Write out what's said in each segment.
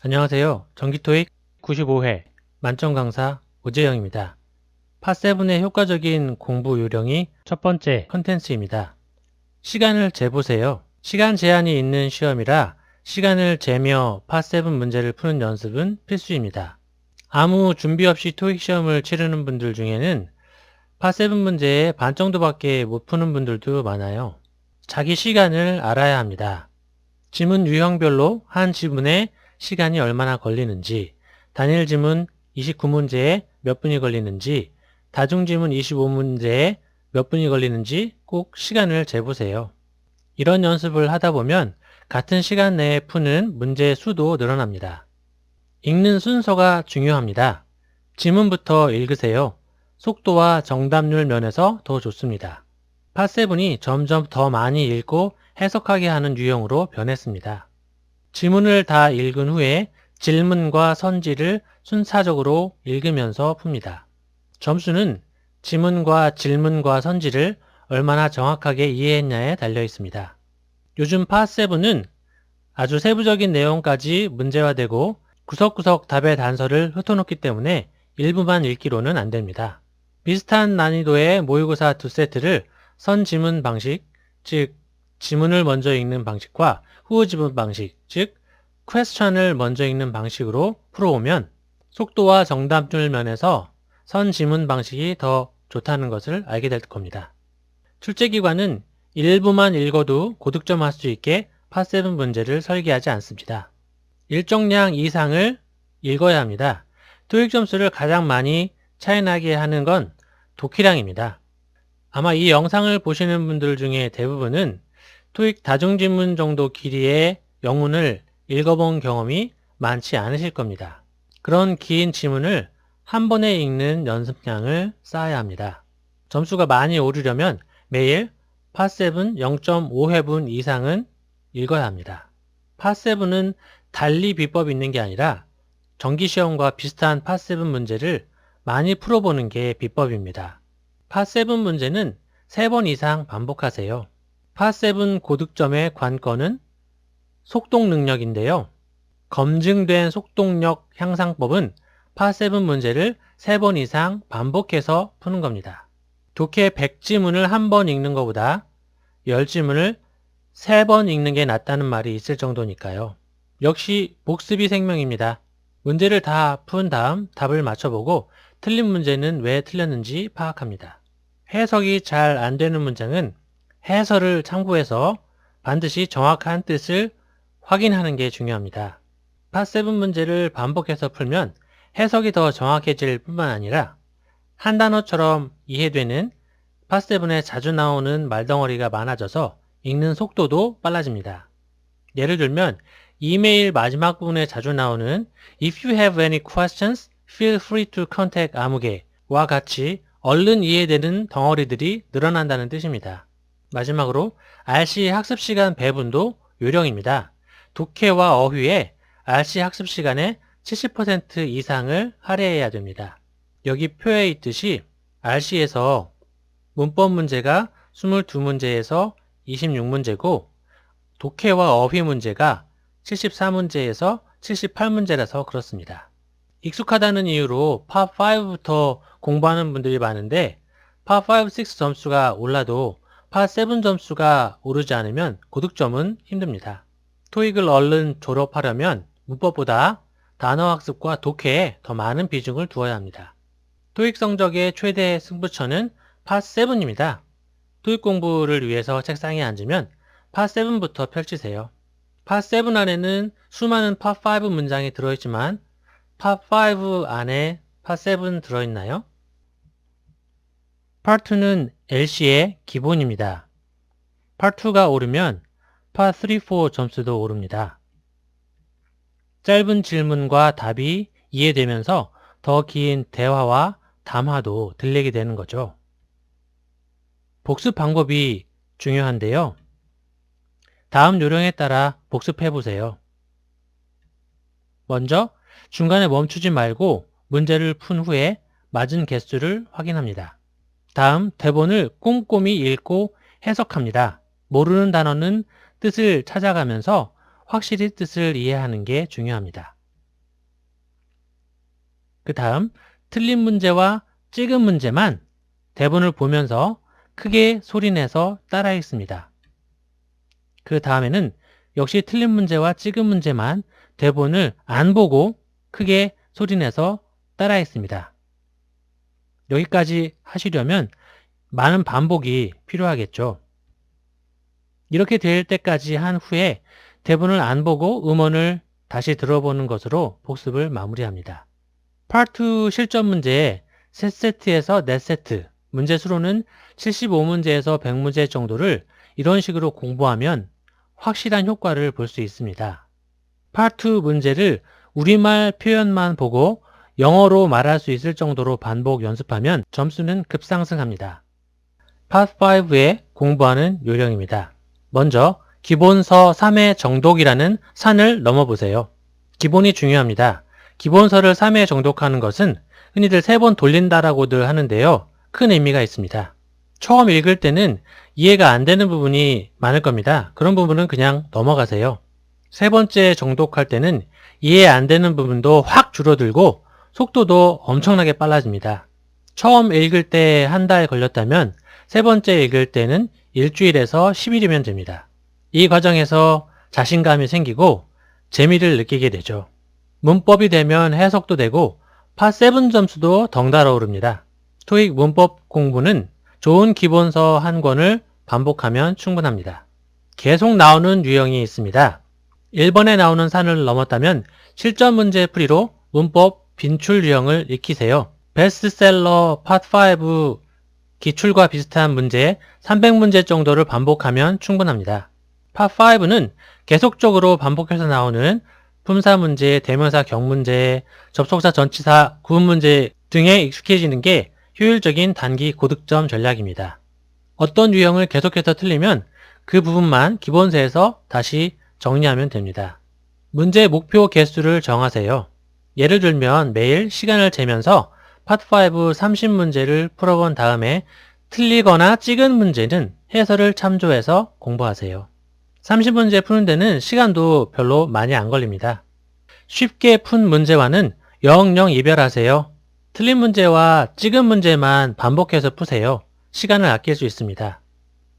안녕하세요. 정기토익 95회 만점 강사 오재영입니다. 파7의 효과적인 공부 요령이 첫 번째 컨텐츠입니다. 시간을 재보세요. 시간 제한이 있는 시험이라 시간을 재며 파7 문제를 푸는 연습은 필수입니다. 아무 준비 없이 토익 시험을 치르는 분들 중에는 파7 문제의 반 정도밖에 못 푸는 분들도 많아요. 자기 시간을 알아야 합니다. 지문 유형별로 한 지문에 시간이 얼마나 걸리는지, 단일 지문 29문제에 몇 분이 걸리는지, 다중지문 25문제에 몇 분이 걸리는지 꼭 시간을 재보세요. 이런 연습을 하다 보면 같은 시간 내에 푸는 문제의 수도 늘어납니다. 읽는 순서가 중요합니다. 지문부터 읽으세요. 속도와 정답률 면에서 더 좋습니다. 파7이 점점 더 많이 읽고 해석하게 하는 유형으로 변했습니다. 지문을 다 읽은 후에 질문과 선지를 순차적으로 읽으면서 풉니다. 점수는 지문과 질문과 선지를 얼마나 정확하게 이해했냐에 달려 있습니다. 요즘 파7은 아주 세부적인 내용까지 문제화되고 구석구석 답의 단서를 흩어놓기 때문에 일부만 읽기로는 안 됩니다. 비슷한 난이도의 모의고사 두 세트를 선지문 방식, 즉 지문을 먼저 읽는 방식과 후어 지문 방식, 즉 퀘스천을 먼저 읽는 방식으로 풀어오면 속도와 정답률 면에서 선지문 방식이 더 좋다는 것을 알게 될 겁니다. 출제기관은 일부만 읽어도 고득점할 수 있게 파7 문제를 설계하지 않습니다. 일정량 이상을 읽어야 합니다. 토익 점수를 가장 많이 차이나게 하는 건 독해량입니다. 아마 이 영상을 보시는 분들 중에 대부분은 토익 다중지문 정도 길이의 영문을 읽어본 경험이 많지 않으실 겁니다. 그런 긴 지문을 한 번에 읽는 연습량을 쌓아야 합니다. 점수가 많이 오르려면 매일 파7 0.5회분 이상은 읽어야 합니다. 파7은 달리 비법이 있는 게 아니라 정기시험과 비슷한 파7 문제를 많이 풀어보는 게 비법입니다. 파7 문제는 3번 이상 반복하세요. 파7 고득점의 관건은 속독 능력인데요. 검증된 속독력 향상법은 파7 문제를 3번 이상 반복해서 푸는 겁니다. 독해 100지문을 한 번 읽는 것보다 10지문을 3번 읽는 게 낫다는 말이 있을 정도니까요. 역시 복습이 생명입니다. 문제를 다 푼 다음 답을 맞춰보고 틀린 문제는 왜 틀렸는지 파악합니다. 해석이 잘 안 되는 문장은 해설을 참고해서 반드시 정확한 뜻을 확인하는 게 중요합니다. 파7 문제를 반복해서 풀면 해석이 더 정확해질 뿐만 아니라 한 단어처럼 이해되는 파7에 자주 나오는 말덩어리가 많아져서 읽는 속도도 빨라집니다. 예를 들면 이메일 마지막 부분에 자주 나오는 If you have any questions, feel free to contact 아무개와 같이 얼른 이해되는 덩어리들이 늘어난다는 뜻입니다. 마지막으로 RC 학습시간 배분도 요령입니다. 독해와 어휘에 RC 학습시간의 70% 이상을 할애해야 됩니다. 여기 표에 있듯이 RC에서 문법 문제가 22문제에서 26문제고 독해와 어휘 문제가 74문제에서 78문제라서 그렇습니다. 익숙하다는 이유로 파5부터 공부하는 분들이 많은데 파5, 6 점수가 올라도 파7 점수가 오르지 않으면 고득점은 힘듭니다. 토익을 얼른 졸업하려면 문법보다 단어학습과 독해에 더 많은 비중을 두어야 합니다. 토익 성적의 최대 승부처는 파7입니다. 토익 공부를 위해서 책상에 앉으면 파7부터 펼치세요. 파7 안에는 수많은 파5 문장이 들어있지만 파5 안에 파7 들어있나요? 파2는 LC의 기본입니다. 파2가 오르면 파3, 4 점수도 오릅니다. 짧은 질문과 답이 이해되면서 더 긴 대화와 담화도 들리게 되는 거죠. 복습 방법이 중요한데요. 다음 요령에 따라 복습해 보세요. 먼저 중간에 멈추지 말고 문제를 푼 후에 맞은 개수를 확인합니다. 다음 대본을 꼼꼼히 읽고 해석합니다. 모르는 단어는 뜻을 찾아가면서 확실히 뜻을 이해하는 게 중요합니다. 그 다음 틀린 문제와 찍은 문제만 대본을 보면서 크게 소리내서 따라 읽습니다. 그 다음에는 역시 틀린 문제와 찍은 문제만 대본을 안 보고 크게 소리내서 따라 읽습니다. 여기까지 하시려면 많은 반복이 필요하겠죠. 이렇게 될 때까지 한 후에 대본을 안 보고 음원을 다시 들어보는 것으로 복습을 마무리합니다. 파트 2 실전 문제에 3세트에서 4세트, 문제 수로는 75문제에서 100문제 정도를 이런 식으로 공부하면 확실한 효과를 볼 수 있습니다. 파트 2 문제를 우리말 표현만 보고 영어로 말할 수 있을 정도로 반복 연습하면 점수는 급상승합니다. 파트 5의 공부하는 요령입니다. 먼저 기본서 3회 정독이라는 산을 넘어보세요. 기본이 중요합니다. 기본서를 3회 정독하는 것은 흔히들 3번 돌린다라고들 하는데요. 큰 의미가 있습니다. 처음 읽을 때는 이해가 안 되는 부분이 많을 겁니다. 그런 부분은 그냥 넘어가세요. 3번째 정독할 때는 이해 안 되는 부분도 확 줄어들고 속도도 엄청나게 빨라집니다. 처음 읽을 때 한 달 걸렸다면 3번째 읽을 때는 일주일에서 10일이면 됩니다. 이 과정에서 자신감이 생기고 재미를 느끼게 되죠. 문법이 되면 해석도 되고 파7 점수도 덩달아 오릅니다. 토익 문법 공부는 좋은 기본서 한 권을 반복하면 충분합니다. 계속 나오는 유형이 있습니다. 1번에 나오는 산을 넘었다면 실전 문제 풀이로 문법 빈출 유형을 익히세요. 베스트셀러 파트 5 기출과 비슷한 문제 300문제 정도를 반복하면 충분합니다. 파트 5는 계속적으로 반복해서 나오는 품사 문제, 대명사 경문제, 접속사 전치사 구분 문제 등에 익숙해지는 게 효율적인 단기 고득점 전략입니다. 어떤 유형을 계속해서 틀리면 그 부분만 기본서에서 다시 정리하면 됩니다. 문제 목표 개수를 정하세요. 예를 들면 매일 시간을 재면서 파트 5 30문제를 풀어본 다음에 틀리거나 찍은 문제는 해설을 참조해서 공부하세요. 30문제 푸는 데는 시간도 별로 많이 안 걸립니다. 쉽게 푼 문제와는 영영 이별하세요. 틀린 문제와 찍은 문제만 반복해서 푸세요. 시간을 아낄 수 있습니다.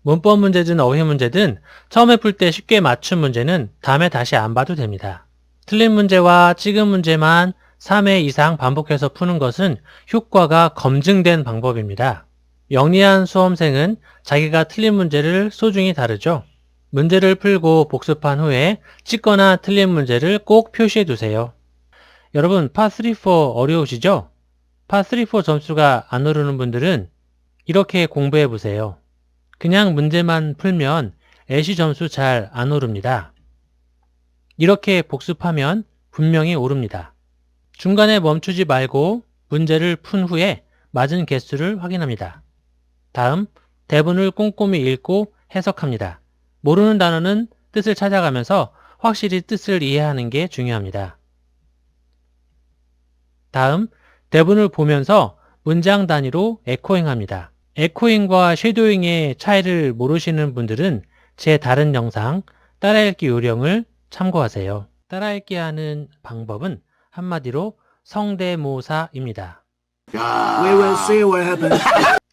문법 문제든 어휘 문제든 처음에 풀 때 쉽게 맞춘 문제는 다음에 다시 안 봐도 됩니다. 틀린 문제와 찍은 문제만 3회 이상 반복해서 푸는 것은 효과가 검증된 방법입니다. 영리한 수험생은 자기가 틀린 문제를 소중히 다루죠. 문제를 풀고 복습한 후에 찍거나 틀린 문제를 꼭 표시해 두세요. 여러분, 파3, 4 어려우시죠? 파3, 4 점수가 안 오르는 분들은 이렇게 공부해 보세요. 그냥 문제만 풀면 애시 점수 잘 안 오릅니다. 이렇게 복습하면 분명히 오릅니다. 중간에 멈추지 말고 문제를 푼 후에 맞은 개수를 확인합니다. 다음, 대본을 꼼꼼히 읽고 해석합니다. 모르는 단어는 뜻을 찾아가면서 확실히 뜻을 이해하는 게 중요합니다. 다음, 대본을 보면서 문장 단위로 에코잉합니다. 에코잉과 쉐도잉의 차이를 모르시는 분들은 제 다른 영상 따라읽기 요령을 참고하세요. 따라읽기 하는 방법은 한마디로 성대모사입니다. We will see what happens.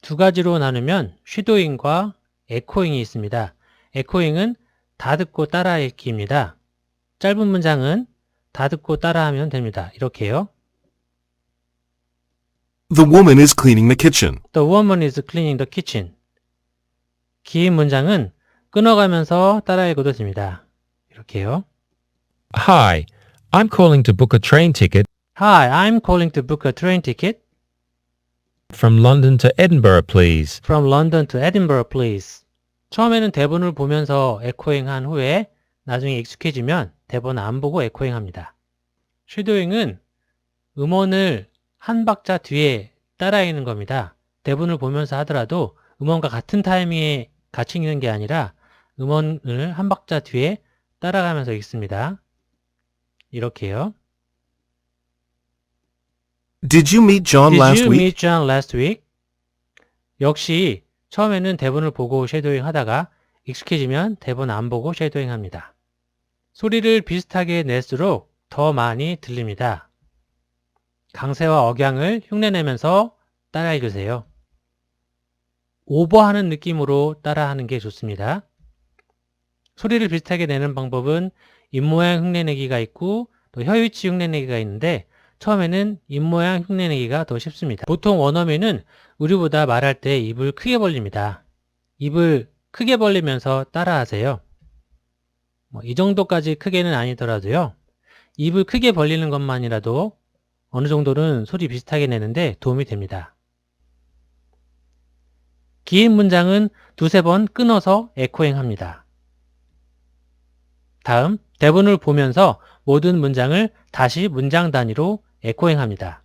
두 가지로 나누면 쉐도잉과 에코잉이 있습니다. 에코잉은 다 듣고 따라 읽기입니다. 짧은 문장은 다 듣고 따라하면 됩니다. 이렇게요. The woman is cleaning the kitchen. The woman is cleaning the kitchen. 긴 문장은 끊어가면서 따라 읽어도 됩니다. 이렇게요. Hi, I'm calling to book a train ticket Hi, I'm calling to book a train ticket from London to Edinburgh, please. from London to Edinburgh, please. 처음에는 대본을 보면서 에코잉 한 후에 나중에 익숙해지면 대본 안 보고 에코잉 합니다. 쉐도잉은 음원을 한 박자 뒤에 따라 읽는 겁니다. 대본을 보면서 하더라도 음원과 같은 타이밍에 같이 읽는 게 아니라 음원을 한 박자 뒤에 따라가면서 읽습니다. 이렇게요. Did you meet John Did last you week? meet John last week? 역시 처음에는 대본을 보고 쉐도잉 하다가 익숙해지면 대본 안 보고 쉐도잉 합니다. 소리를 비슷하게 낼수록 더 많이 들립니다. 강세와 억양을 흉내내면서 따라 읽으세요. 오버하는 느낌으로 따라하는 게 좋습니다. 소리를 비슷하게 내는 방법은 입모양 흉내내기가 있고 또 혀위치 흉내내기가 있는데 처음에는 입모양 흉내내기가 더 쉽습니다. 보통 원어민은 우리보다 말할 때 입을 크게 벌립니다. 입을 크게 벌리면서 따라하세요. 이 정도까지 크게는 아니더라도요. 입을 크게 벌리는 것만이라도 어느 정도는 소리 비슷하게 내는데 도움이 됩니다. 긴 문장은 두세 번 끊어서 에코잉 합니다. 다음, 대본을 보면서 모든 문장을 다시 문장 단위로 에코잉 합니다.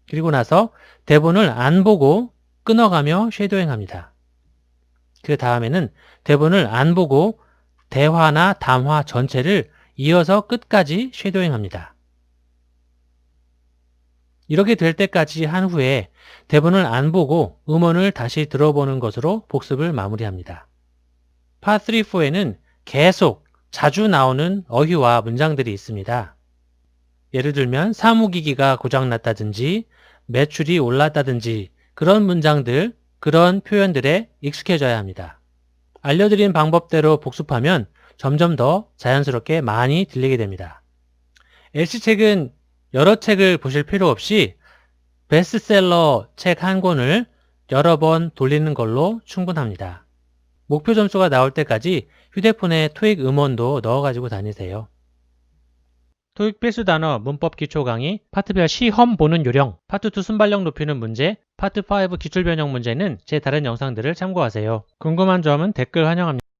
그리고 나서 대본을 안 보고 끊어가며 쉐도잉 합니다. 그 다음에는 대본을 안 보고 대화나 담화 전체를 이어서 끝까지 쉐도잉 합니다. 이렇게 될 때까지 한 후에 대본을 안 보고 음원을 다시 들어보는 것으로 복습을 마무리합니다. 파 3, 4에는 계속 자주 나오는 어휘와 문장들이 있습니다. 예를 들면 사무기기가 고장났다든지 매출이 올랐다든지 그런 문장들, 그런 표현들에 익숙해져야 합니다. 알려드린 방법대로 복습하면 점점 더 자연스럽게 많이 들리게 됩니다. LC책은 여러 책을 보실 필요 없이 베스트셀러 책 한 권을 여러 번 돌리는 걸로 충분합니다. 목표 점수가 나올 때까지 휴대폰에 토익 음원도 넣어가지고 다니세요. 토익 필수 단어 문법 기초 강의 파트별 시험 보는 요령 파트 2 순발력 높이는 문제 파트 5 기출 변형 문제는 제 다른 영상들을 참고하세요. 궁금한 점은 댓글 환영합니다.